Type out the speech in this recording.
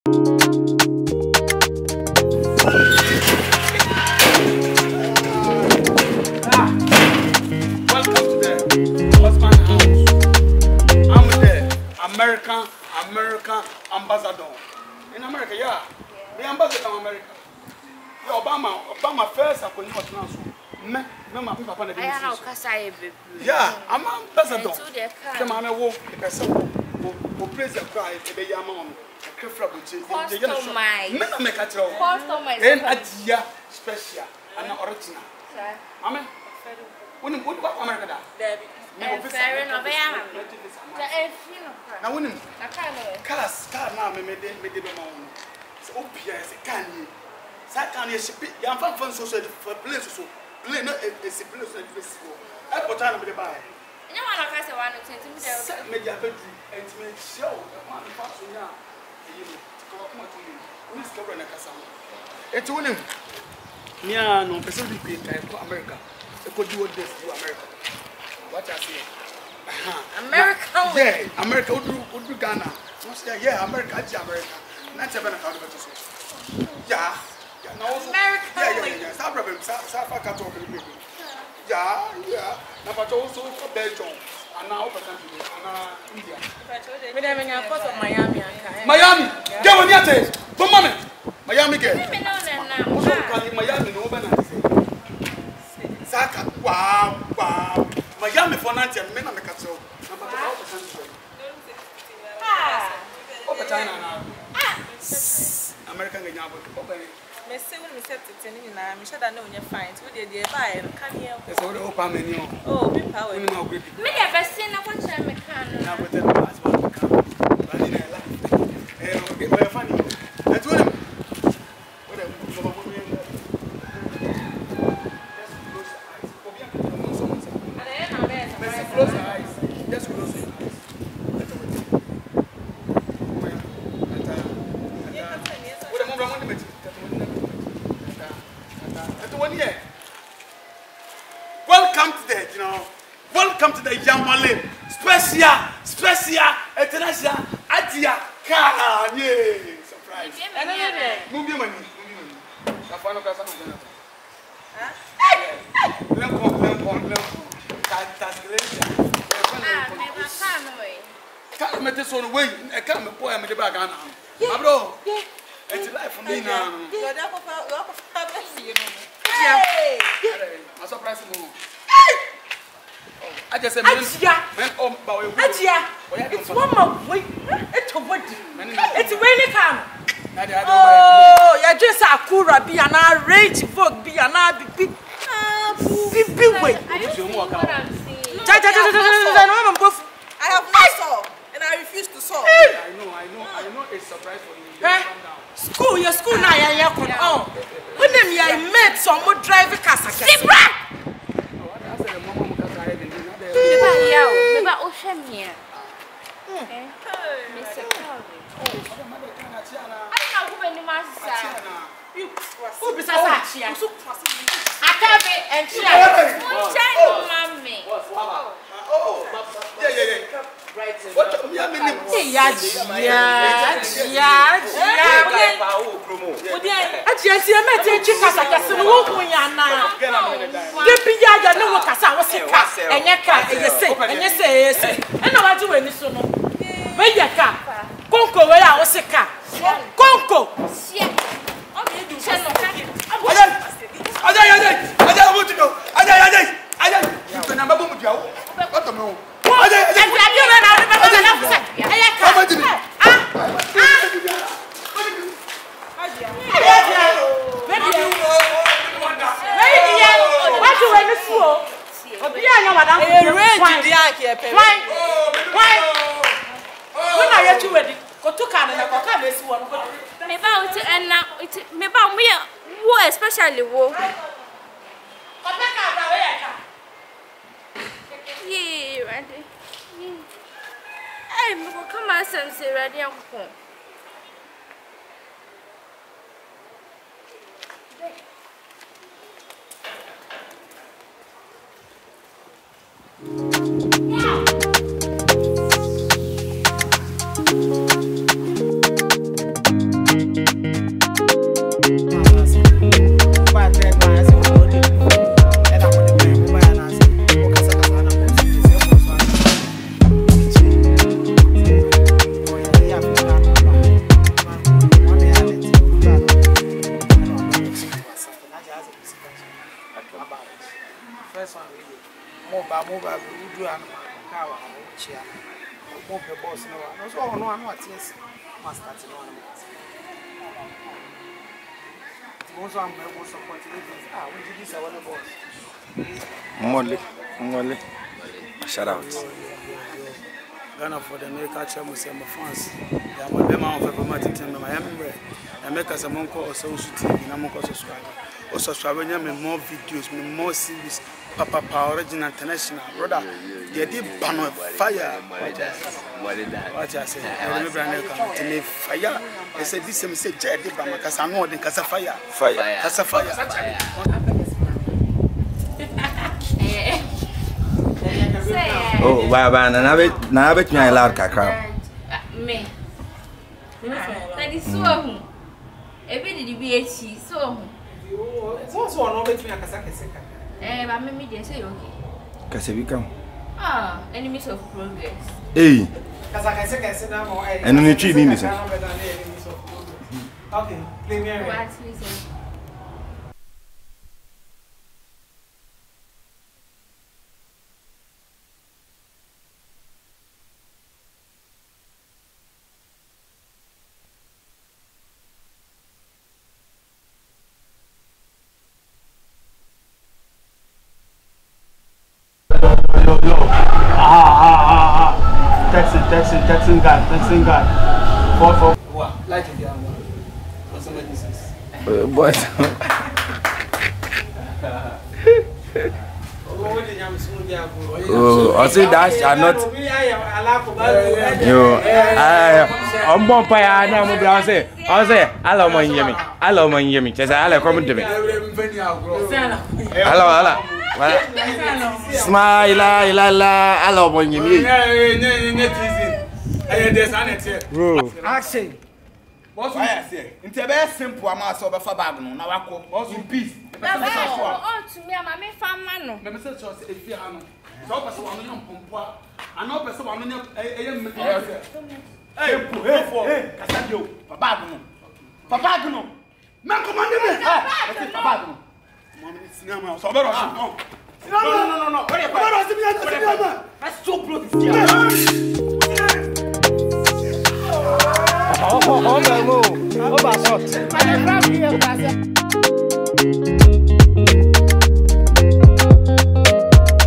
American ambassador. In America, yeah. The ambassador of America. Yeah, Obama first, I couldn't pronounce me. Yeah, I'm ambassador. Come on, I walk the person who plays a cry to the Yamon. And special and original. Amen. When you put America, now, when cars now made the moon. So, yes, can you? Saturday, young fun social for places so play not a simple festival. I put time with the buy. No one of us want to send me a bedroom and to make show the one passing now. You come to me. Who is covering a castle? It's winning. Yeah, no, Pacific America. They could do this to America. What I say? America. Yeah, America would do Ghana. Yeah, America, America. Not 7 account of it. Yeah, America. Yeah. Stop problem. South Africa talking to people. Yeah. Now, but also for Belgium. And now, India. When I'm in a part of Miami. Miami. Get on your taste. Come on. Miami girl. Miami, no one. Saka. Wow. Miami for 90 men on the castle. China now. American Ganyabo. Miss Seven is set to 10 in I'm sure I know you're fine. What did you buy? Can you? It's all open menu. Oh, be power. May I have seen a one time mechanic? Now with the last one. Running a life. Okay, very funny. That's what I'm. Close your eyes. Just close your eyes. Welcome to the Yamale special international Adia Car. Yeah, surprise. Move your money. Can't make this on way. I can't be poor. I'm the bag now. Bro, it's life for me now. I'm surprised. I just said, it's one more way. It's really calm. Oh, you're just a Kura be an outrage folk be an big way. I have no soul and I refuse to solve. I know it's a surprise for you. Your school now, you're when I met someone driving Casa. Maybe ocean here. Mr. Calvin. I know who any master. Who besides here? I can't be and China, mommy. Yeah. What do you mean? Especially wo. Yeah, ready. Hey, me go come and say ready and come. mobile we do an car chair. Mobile boss no. So no one what yes. Must start no one. Also I'm able to support it. We did this our boss. Mole. Shout out. Ghana for the America channel say my fans. They are my man for promoting them. I am make us a monk or so TV na monk subscribe. O subscribe me more videos, me more series. Papa original international brother. They did ban fire. What I say? I remember I me fire. They said this me say Jay did ban because I know the casa fire. Casa fire. Oh, Baba, na bet me loud kakra. Me. That is so. Every day be a cheese so. What's one no bet me akasa keseka. But me dey say okay. Kase bi kam. Enemies of progress. Eh. Kasa keseka na mo eh. Enu ni twi ni so. Okay, play me. What listen. Yo. Texting guy. For What? Like it down. What's the business? Boy. Oh, I say that shall not. Yo, I'm born by now. I say, hello, my yummy. Hello, my yummy. Says, I'll come to me. Hello. Smile, hello, my yummy. Action. What's I say? It's a very simple amount of a bag. Now I call in peace. Oh, to me, I'm a fan man. Let me say, if you are not person on your pump, I know person on your hey, Casadio, Papagno. Man, command me. Papagno. Mamma, so better. No. That's so bloody. Oh,